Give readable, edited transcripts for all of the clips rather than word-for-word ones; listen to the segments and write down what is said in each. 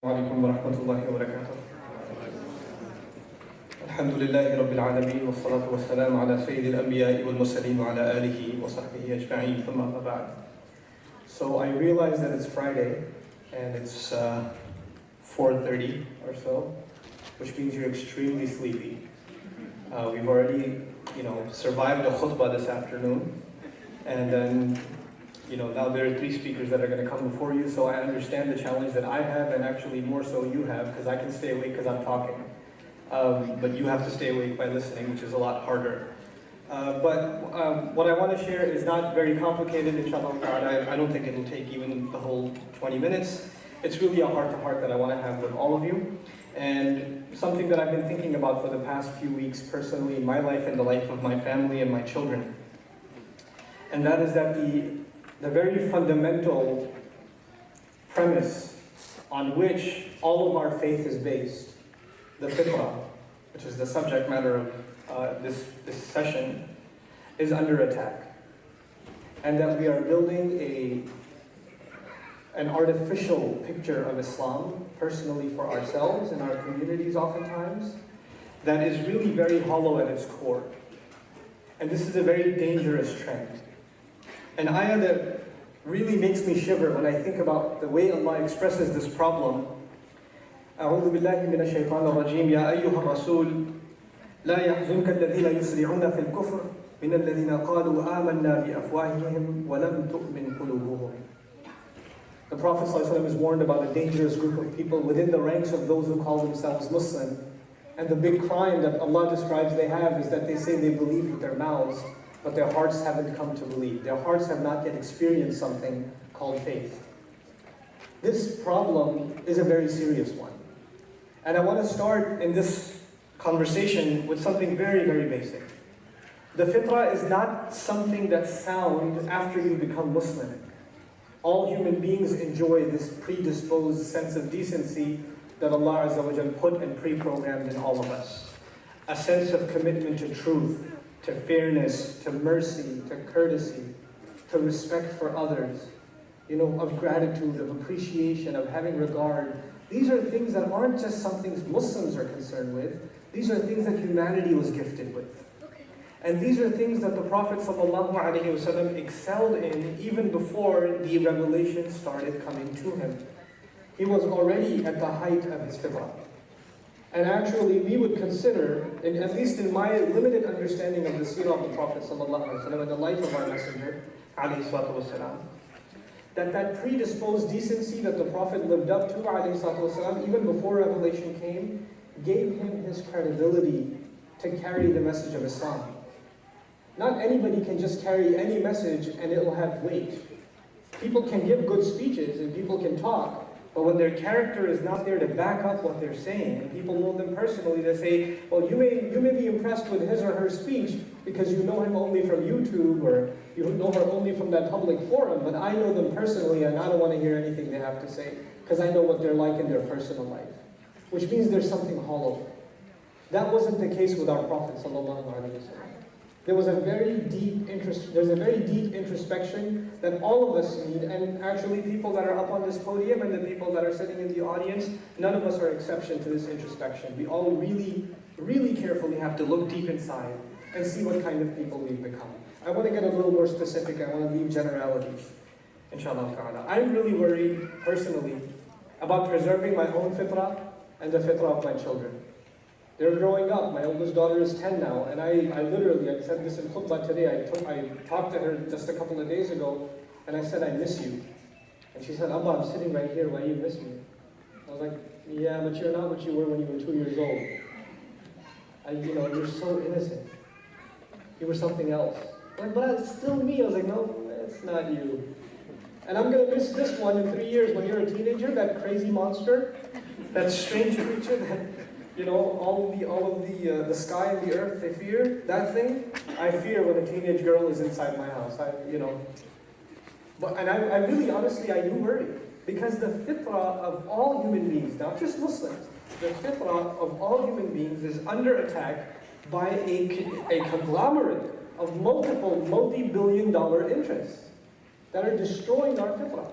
عليكم ورحمة الله وبركاته. الحمد لله رب العالمين والصلاة والسلام على سيد الأنبياء والمرسلين وعلى آله وصحبه أجمعين ثم أما بعد. So I realize that it's Friday and it's 4:30 or so, which means you're extremely sleepy. We've already, survived a khutbah this afternoon, and then now there are 3 speakers that are going to come before you, so I understand the challenge that I have, and actually more so you have, because I can stay awake because I'm talking. But you have to stay awake by listening, which is a lot harder. But what I want to share is not very complicated, inshallah. I don't think it'll take even the whole 20 minutes. It's really a heart-to-heart that I want to have with all of you, and something that I've been thinking about for the past few weeks personally in my life and the life of my family and my children. And that is that the very fundamental premise on which all of our faith is based, the fitrah, which is the subject matter of this session, is under attack. And that we are building an artificial picture of Islam, personally for ourselves and our communities oftentimes, that is really very hollow at its core. And this is a very dangerous trend. An ayah that really makes me shiver when I think about the way Allah expresses this problem. أعوذ بالله من الشيطان الرجيم يا أيها الرسول لا يحزنك الذين يسرعون في الكفر من الذين قالوا آمنا بأفواههم ولم تؤمن قلوبهم. The Prophet ﷺ is warned about a dangerous group of people within the ranks of those who call themselves Muslim. And the big crime that Allah describes they have is that they say they believe with their mouths, but their hearts haven't come to believe. Their hearts have not yet experienced something called faith. This problem is a very serious one. And I want to start in this conversation with something very, very basic. The fitrah is not something that's sound after you become Muslim. All human beings enjoy this predisposed sense of decency that Allah Azza wa Jal put and pre-programmed in all of us. A sense of commitment to truth, to fairness, to mercy, to courtesy, to respect for others, of gratitude, of appreciation, of having regard. These are things that aren't just something Muslims are concerned with. These are things that humanity was gifted with. And these are things that the Prophet ﷺ excelled in even before the revelation started coming to him. He was already at the height of his fitrah. And actually, we would consider, at least in my limited understanding of the seerah of the Prophet ﷺ and the life of our Messenger, ﷺ, that predisposed decency that the Prophet lived up to, ﷺ, even before revelation came, gave him his credibility to carry the message of Islam. Not anybody can just carry any message and it will have weight. People can give good speeches and people can talk, but when their character is not there to back up what they're saying, and people know them personally, they say, well, you may be impressed with his or her speech because you know him only from YouTube or you know her only from that public forum, but I know them personally and I don't want to hear anything they have to say because I know what they're like in their personal life. Which means there's something hollow. That wasn't the case with our Prophet ﷺ. There's a very deep introspection that all of us need, and actually people that are up on this podium and the people that are sitting in the audience, none of us are exception to this introspection. We all really, really carefully have to look deep inside and see what kind of people we've become. I want to get a little more specific. I want to leave generalities, inshallah ta'ala. I'm really worried, personally, about preserving my own fitrah and the fitrah of my children. They're growing up. My oldest daughter is 10 now, and I said this in Khutba today. I talked to her just a couple of days ago, and I said, I miss you. And she said, Abba, I'm sitting right here. Why do you miss me? I was like, yeah, but you're not what you were when you were 2 years old. You're so innocent. You were something else. Like, but it's still me. I was like, no, it's not you. And I'm going to miss this one in 3 years when you're a teenager, that crazy monster, that strange creature that... all of the sky and the earth, they fear that thing. I fear when a teenage girl is inside my house. And I really, honestly, I do worry. Because the fitrah of all human beings, not just Muslims, the fitrah of all human beings is under attack by a conglomerate of multiple multi-billion-dollar interests that are destroying our fitrah.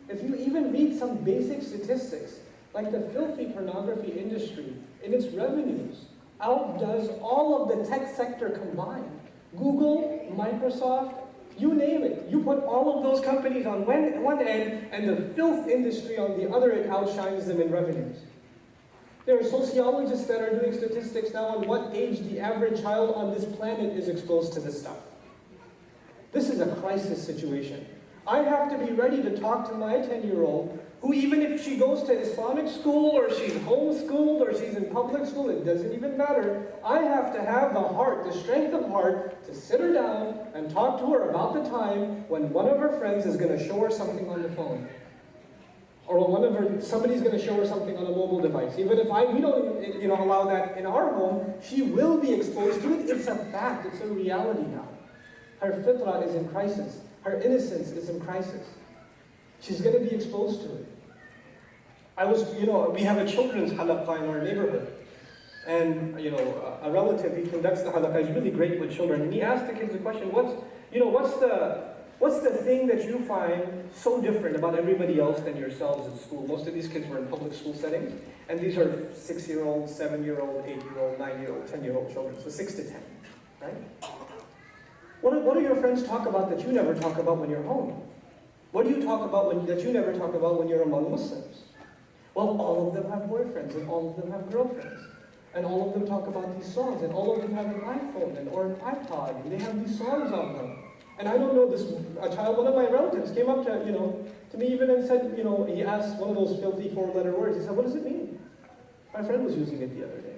If you even read some basic statistics, Like the filthy pornography industry, in its revenues, outdoes all of the tech sector combined. Google, Microsoft, you name it. You put all of those companies on one end, and the filth industry on the other, it outshines them in revenues. There are sociologists that are doing statistics now on what age the average child on this planet is exposed to this stuff. This is a crisis situation. I have to be ready to talk to my 10-year-old, who even if she goes to Islamic school, or she's homeschooled, or she's in public school, it doesn't even matter. I have to have the heart, the strength of heart, to sit her down and talk to her about the time when one of her friends is going to show her something on the phone. Or somebody's going to show her something on a mobile device. Even if we don't allow that in our home, she will be exposed to it. It's a fact. It's a reality now. Her fitrah is in crisis. Her innocence is in crisis. She's going to be exposed to it. We have a children's halaqah in our neighborhood. And, a relative, he conducts the halaqah. He's really great with children. And he asked the kids the question, what's the thing that you find so different about everybody else than yourselves at school? Most of these kids were in public school settings. And these are 6-year-old, 7-year-old, 8-year-old, 9-year-old, 10-year-old children. So 6 to 10, right? What do your friends talk about that you never talk about when you're home? What do you talk about that you never talk about when you're among Muslims? Well, all of them have boyfriends, and all of them have girlfriends. And all of them talk about these songs, and all of them have an iPhone or an iPod, and they have these songs on them. And I don't know one of my relatives came up to me even and said, he asked one of those filthy 4-letter words. He said, what does it mean? My friend was using it the other day.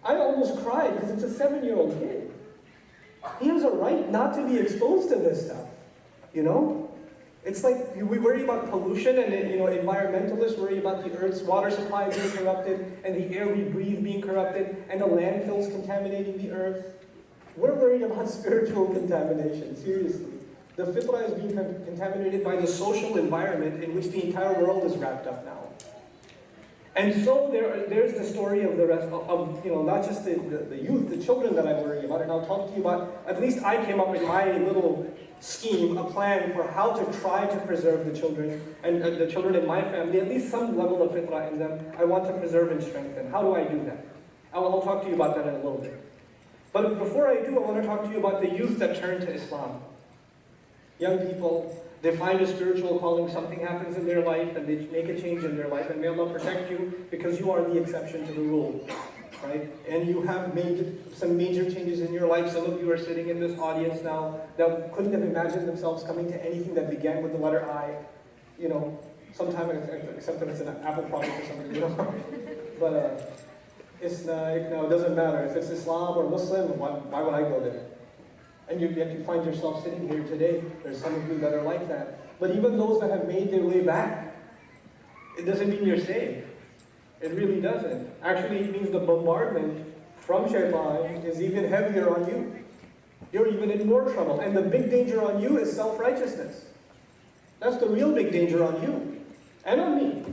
I almost cried because it's a 7-year-old kid. He has a right not to be exposed to this stuff, It's like we worry about pollution, and environmentalists worry about the Earth's water supply being corrupted, and the air we breathe being corrupted, and the landfills contaminating the Earth. We're worried about spiritual contamination, seriously. The fitrah is being contaminated by the social environment in which the entire world is wrapped up now. And so there's the story of the rest of not just the youth, the children that I worry about, and I'll talk to you about, at least I came up with my little scheme, a plan for how to try to preserve the children, and the children in my family, at least some level of fitrah in them, I want to preserve and strengthen. How do I do that? I'll talk to you about that in a little bit. But before I do, I want to talk to you about the youth that turn to Islam. Young people, they find a spiritual calling, something happens in their life, and they make a change in their life, and may Allah protect you, because you are the exception to the rule, right? And you have made some major changes in your life. Some of you are sitting in this audience now that couldn't have imagined themselves coming to anything that began with the letter I, sometime, except if it's an Apple product or something, But it's like, no, it doesn't matter. If it's Islam or Muslim, why would I go there? And yet you find yourself sitting here today. There's some of you that are like that. But even those that have made their way back, it doesn't mean you're safe. It really doesn't. Actually, it means the bombardment from shaitan is even heavier on you. You're even in more trouble. And the big danger on you is self-righteousness. That's the real big danger on you. And on me.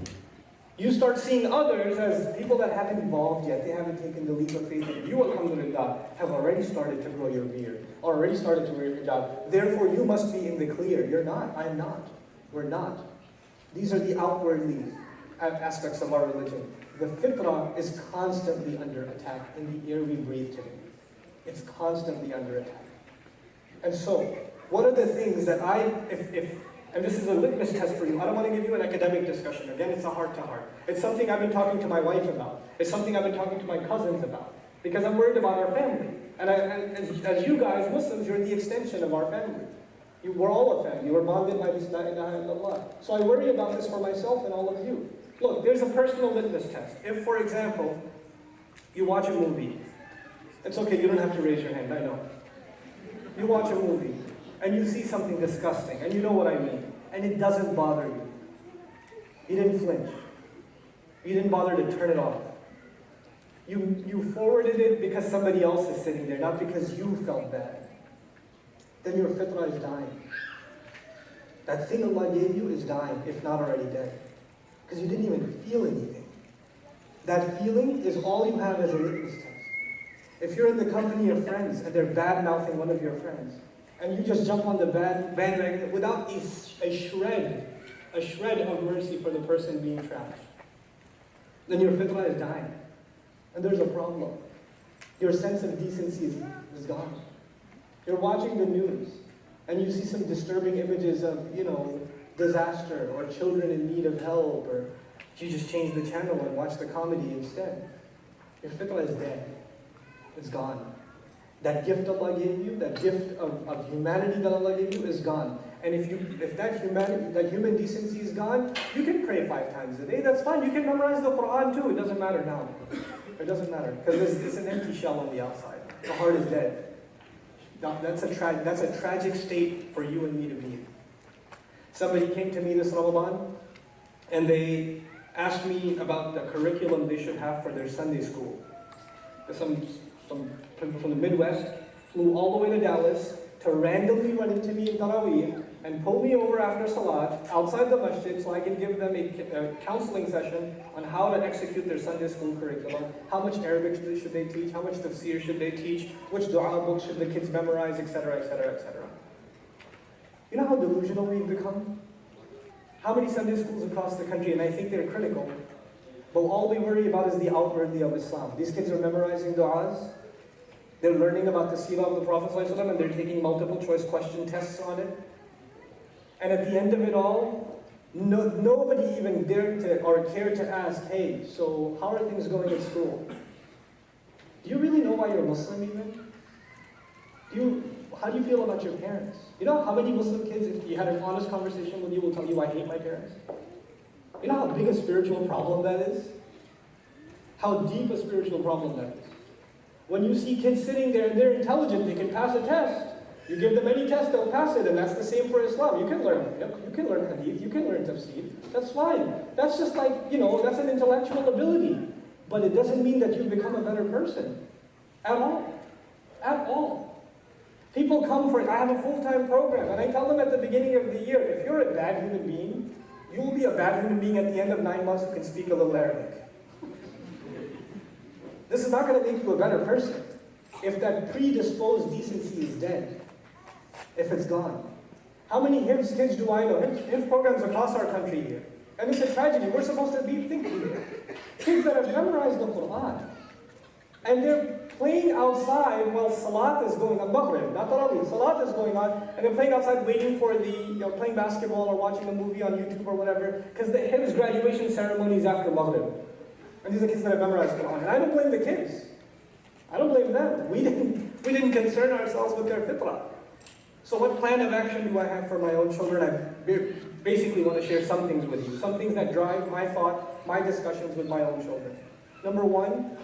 You start seeing others as people that haven't evolved yet. They haven't taken the leap of faith. And you, alhamdulillah, have already started to grow your beard. Already started to wear your hijab. Therefore, you must be in the clear. You're not. I'm not. We're not. These are the outwardly aspects of our religion. The fitrah is constantly under attack in the air we breathe today. It's constantly under attack. And so, what are the things that and this is a litmus test for you. I don't want to give you an academic discussion. Again, it's a heart-to-heart. It's something I've been talking to my wife about. It's something I've been talking to my cousins about. Because I'm worried about our family. And as you guys, Muslims, you're the extension of our family. We're all a family. We're bonded by this la ilaha illallah. So I worry about this for myself and all of you. Look, there's a personal litmus test. If, for example, you watch a movie. It's okay, you don't have to raise your hand, I know. You watch a movie, and you see something disgusting, and you know what I mean, and it doesn't bother you. You didn't flinch. You didn't bother to turn it off. You forwarded it because somebody else is sitting there, not because you felt bad. Then your fitrah is dying. That thing Allah gave you is dying, if not already dead. Because you didn't even feel anything. That feeling is all you have as a litmus test. If you're in the company of friends and they're bad-mouthing one of your friends, and you just jump on the bandwagon without a shred of mercy for the person being trashed. then your fitrah is dying. And there's a problem. Your sense of decency is gone. You're watching the news, and you see some disturbing images of, disaster, or children in need of help, or you just change the channel and watch the comedy instead. Your fitrah is dead. It's gone. That gift Allah gave you, that gift of humanity that Allah gave you is gone. And if that human decency is gone, you can pray 5 times a day. That's fine. You can memorize the Quran too. It doesn't matter now. It doesn't matter, because it's an empty shell on the outside. The heart is dead. That's a tragic state for you and me to be in. Somebody came to me this Ramadan, and they asked me about the curriculum they should have for their Sunday school. Some from the Midwest flew all the way to Dallas to randomly run into me in Taraweeh and pull me over after Salat outside the masjid so I can give them a counseling session on how to execute their Sunday school curriculum, how much Arabic should they teach, how much Tafseer should they teach, which dua books should the kids memorize, etc., etc., etc. You know how delusional we've become? How many Sunday schools across the country, and I think they're critical, but all we worry about is the outwardly of Islam. These kids are memorizing du'as, they're learning about the seerah of the Prophet ﷺ, and they're taking multiple choice question tests on it. And at the end of it all, nobody even dared to or cared to ask, hey, so how are things going at school? Do you really know why you're Muslim even? How do you feel about your parents? You know how many Muslim kids, if you had an honest conversation with you, will tell you, I hate my parents? You know how big a spiritual problem that is? How deep a spiritual problem that is? When you see kids sitting there and they're intelligent, they can pass a test. You give them any test, they'll pass it, and that's the same for Islam. You can learn fiqh, you can learn hadith, you can learn tafsir. That's fine. That's just like, that's an intellectual ability. But it doesn't mean that you've become a better person. At all. At all. People come for it. I have a full-time program, and I tell them at the beginning of the year, if you're a bad human being, you will be a bad human being at the end of 9 months who can speak a little Arabic. This is not going to make you a better person. If that predisposed decency is dead, if it's gone. How many Hifz kids do I know? Hifz programs across our country here. And it's a tragedy. We're supposed to be thinking here. Kids that have memorized the Quran. And they're playing outside while Salat is going on. Maghrib, not Tarawih. Salat is going on. And they're playing outside waiting for playing basketball or watching a movie on YouTube or whatever. Because the Hifz graduation ceremony is after Maghrib. And these are kids that have memorized Quran. And I don't blame the kids. I don't blame them. We didn't concern ourselves with their fitrah. So what plan of action do I have for my own children? I basically want to share some things with you. Some things that drive my thought, my discussions with my own children. Number one,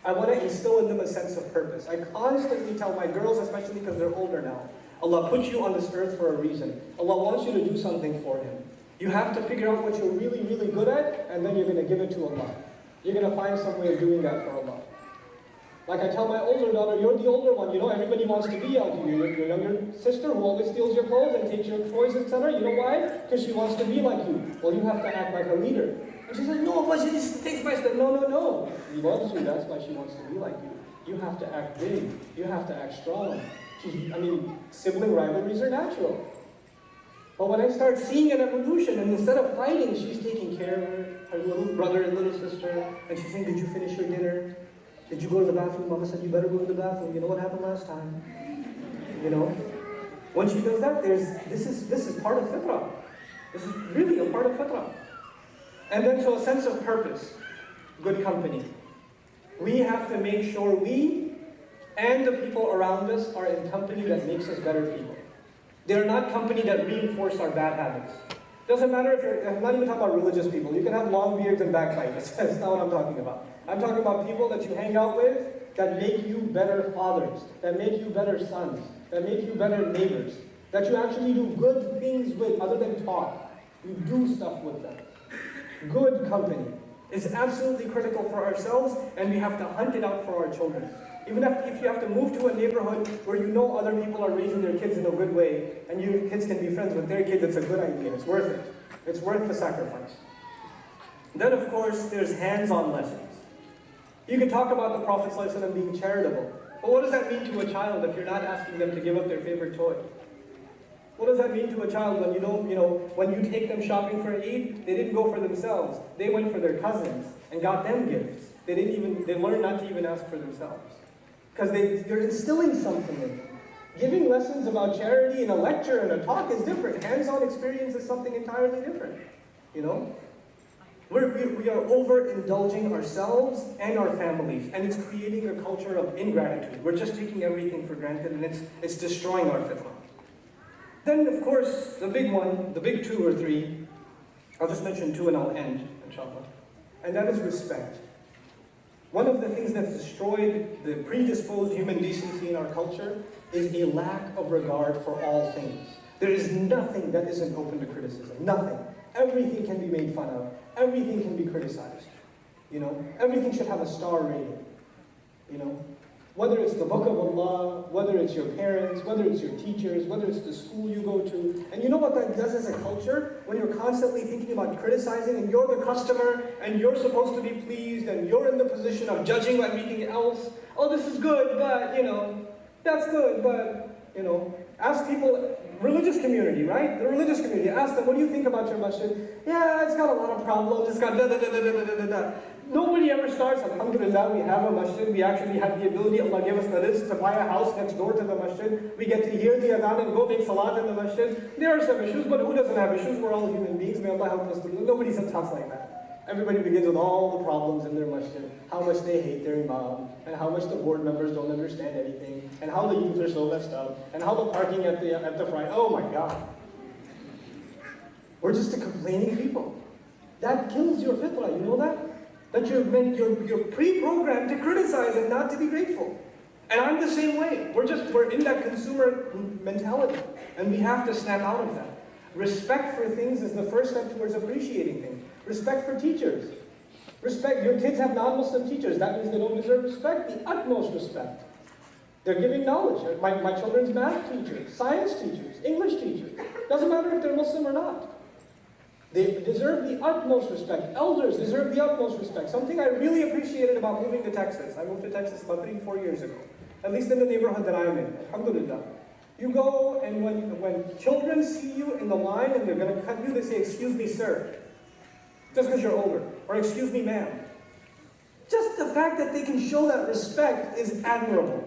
I want to instill in them a sense of purpose. I constantly tell my girls, especially because they're older now, Allah put you on this earth for a reason. Allah wants you to do something for Him. You have to figure out what you're really, really good at, and then you're going to give it to Allah. You're going to find some way of doing that for Allah. Like I tell my older daughter, you're the older one, everybody wants to be like you. Your younger sister who always steals your clothes and takes your toys, etc. You know why? Because she wants to be like you. Well, you have to act like a leader. And she says, no, but she just takes my stuff. No. She loves you, that's why she wants to be like you. You have to act big. You have to act strong. Sibling rivalries are natural. But when I start seeing an evolution, and instead of fighting, she's taking care of her little brother and little sister, and she's saying, did you finish your dinner? Did you go to the bathroom? Mama said you better go to the bathroom. You know what happened last time? When she does that, this is part of fitrah. This is really a part of fitrah. And then so a sense of purpose, good company. We have to make sure we and the people around us are in company that makes us better people. They're not company that reinforce our bad habits. Doesn't matter if I'm not even talking about religious people. You can have long beards and backbite. That's not what I'm talking about. I'm talking about people that you hang out with that make you better fathers, that make you better sons, that make you better neighbors, that you actually do good things with other than talk. You do stuff with them. Good company is absolutely critical for ourselves, and we have to hunt it out for our children. Even if you have to move to a neighborhood where you know other people are raising their kids in a good way, and your kids can be friends with their kids, it's a good idea. It's worth it. It's worth the sacrifice. Then, of course, there's hands-on lessons. You can talk about the Prophet ﷺ being charitable, but what does that mean to a child if you're not asking them to give up their favorite toy? What does that mean to a child when you don't, when you take them shopping for Eid, they didn't go for themselves. They went for their cousins and got them gifts. They learned not to even ask for themselves. Because you're instilling something in them. Giving lessons about charity in a lecture and a talk is different. Hands-on experience is something entirely different. We are overindulging ourselves and our families, and it's creating a culture of ingratitude. We're just taking everything for granted, and it's destroying our fitrah. Then, of course, the big one, the big two or three, I'll just mention two and I'll end, inshallah. And that is respect. One of the things that's destroyed the predisposed human decency in our culture is a lack of regard for all things. There is nothing that isn't open to criticism. Nothing. Everything can be made fun of. Everything can be criticized. Everything should have a star rating. Whether it's the book of Allah, whether it's your parents, whether it's your teachers, whether it's the school you go to. And you know what that does as a culture? When you're constantly thinking about criticizing and you're the customer and you're supposed to be pleased and you're in the position of judging everything else. Oh, this is good, but, that's good, but, ask people, religious community, right? The religious community, ask them, what do you think about your masjid? Yeah, it's got a lot of problems, it's got da-da-da-da-da-da-da-da. Nobody ever starts, alhamdulillah, we have a masjid, we actually have the ability, Allah gave us the rizq to buy a house next door to the masjid. We get to hear the adhan and go make salat in the masjid. There are some issues, but who doesn't have issues? We're all human beings, may Allah help us to do it. Nobody talks like that. Everybody begins with all the problems in their masjid, how much they hate their imam, and how much the board members don't understand anything, and how the youth are so messed up, and how the parking at the front, oh my God. We're just a complaining people. That kills your fitrah, you know that? That you're pre-programmed to criticize and not to be grateful. And I'm the same way. We're in that consumer mentality, and we have to snap out of that. Respect for things is the first step towards appreciating things. Respect for teachers. Respect, your kids have non-Muslim teachers. That means they don't deserve respect, the utmost respect. They're giving knowledge. My children's math teachers, science teachers, English teachers. Doesn't matter if they're Muslim or not. They deserve the utmost respect. Elders deserve the utmost respect. Something I really appreciated about moving to Texas. I moved to Texas about 3-4 years ago. At least in the neighborhood that I'm in. Alhamdulillah. You go, and when children see you in the line and they're going to cut you, they say, "Excuse me, sir." Just because you're older. Or "Excuse me, ma'am." Just the fact that they can show that respect is admirable.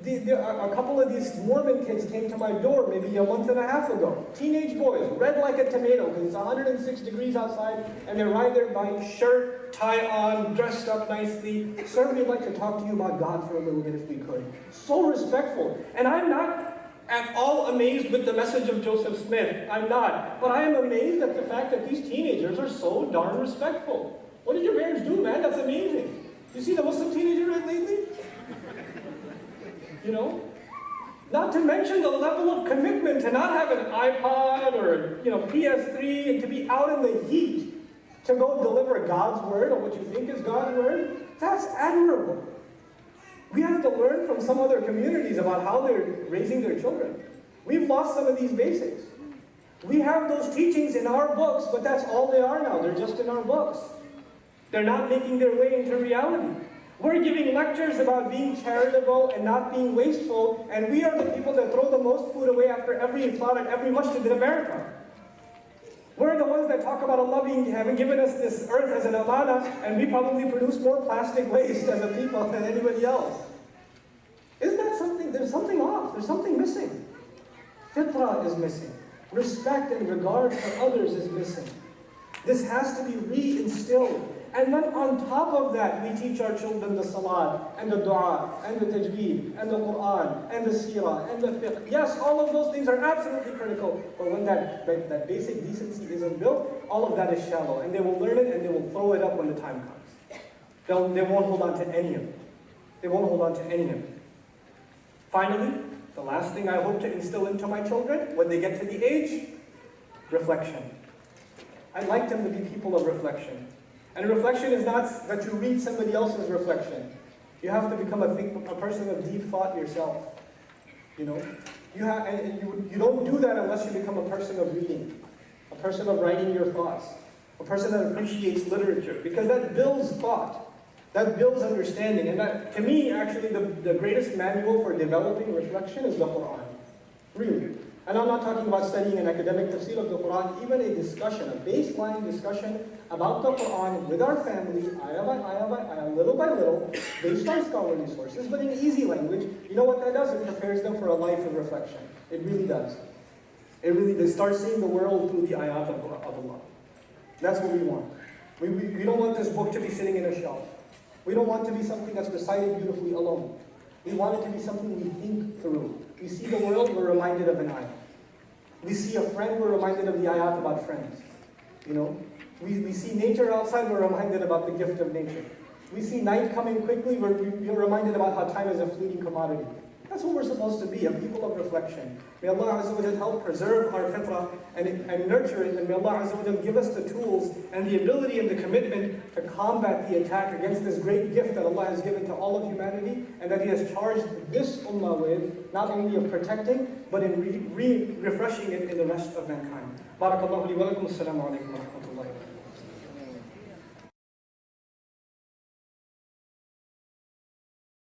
A couple of these Mormon kids came to my door maybe a month and a half ago. Teenage boys, red like a tomato, because it's 106 degrees outside, and they ride their bike, shirt, tie on, dressed up nicely. "Sir, we'd like to talk to you about God for a little bit if we could." So respectful. And I'm not at all amazed with the message of Joseph Smith. I'm not. But I am amazed at the fact that these teenagers are so darn respectful. What did your parents do, man? That's amazing. You see the Muslim teenager lately? Not to mention the level of commitment to not have an iPod or PS3 and to be out in the heat to go deliver God's word or what you think is God's word. That's admirable. We have to learn from some other communities about how they're raising their children. We've lost some of these basics. We have those teachings in our books, but that's all they are now. They're just in our books. They're not making their way into reality. We're giving lectures about being charitable and not being wasteful, and we are the people that throw the most food away after every iftar at every masjid in America. We're the ones that talk about Allah having given us this earth as an amana, and we probably produce more plastic waste as a people than anybody else. Isn't that something? There's something off. There's something missing. Fitrah is missing. Respect and regard for others is missing. This has to be re-instilled. And then on top of that, we teach our children the salat, and the dua, and the tajweed, and the Quran, and the seerah, and the fiqh. Yes, all of those things are absolutely critical, but when that basic decency isn't built, all of that is shallow. And they will learn it, and they will throw it up when the time comes. They won't hold on to any of it. They won't hold on to any of it. Finally, the last thing I hope to instill into my children, when they get to the age, reflection. I'd like them to be people of reflection. And reflection is not that you read somebody else's reflection. You have to become a person of deep thought yourself. You don't do that unless you become a person of reading, a person of writing your thoughts, a person that appreciates literature, because that builds thought, that builds understanding. And that, to me, actually, the greatest manual for developing reflection is the Quran. Really. And I'm not talking about studying an academic tafsir of the Quran, even a discussion, a baseline discussion about the Quran with our family, ayah by ayah by ayah, little by little, based on scholarly sources, but in easy language. You know what that does? It prepares them for a life of reflection. It really does. It really does. Start seeing the world through the ayat of Allah. That's what we want. We don't want this book to be sitting in a shelf. We don't want it to be something that's recited beautifully alone. We want it to be something we think through. We see the world, we're reminded of an ayah. We see a friend, we're reminded of the ayat about friends. You know, we see nature outside, we're reminded about the gift of nature. We see night coming quickly, we're reminded about how time is a fleeting commodity. That's what we're supposed to be, a people of reflection. May Allah Azza wa Jal help preserve our fitrah and nurture it, and may Allah Azza wa Jal give us the tools and the ability and the commitment to combat the attack against this great gift that Allah has given to all of humanity, and that He has charged this ummah with, not only of protecting, but in refreshing it in the rest of mankind. Barakallahu li wa lakum. Assalamu alaikum wa rahmatullahi wa barakatuh.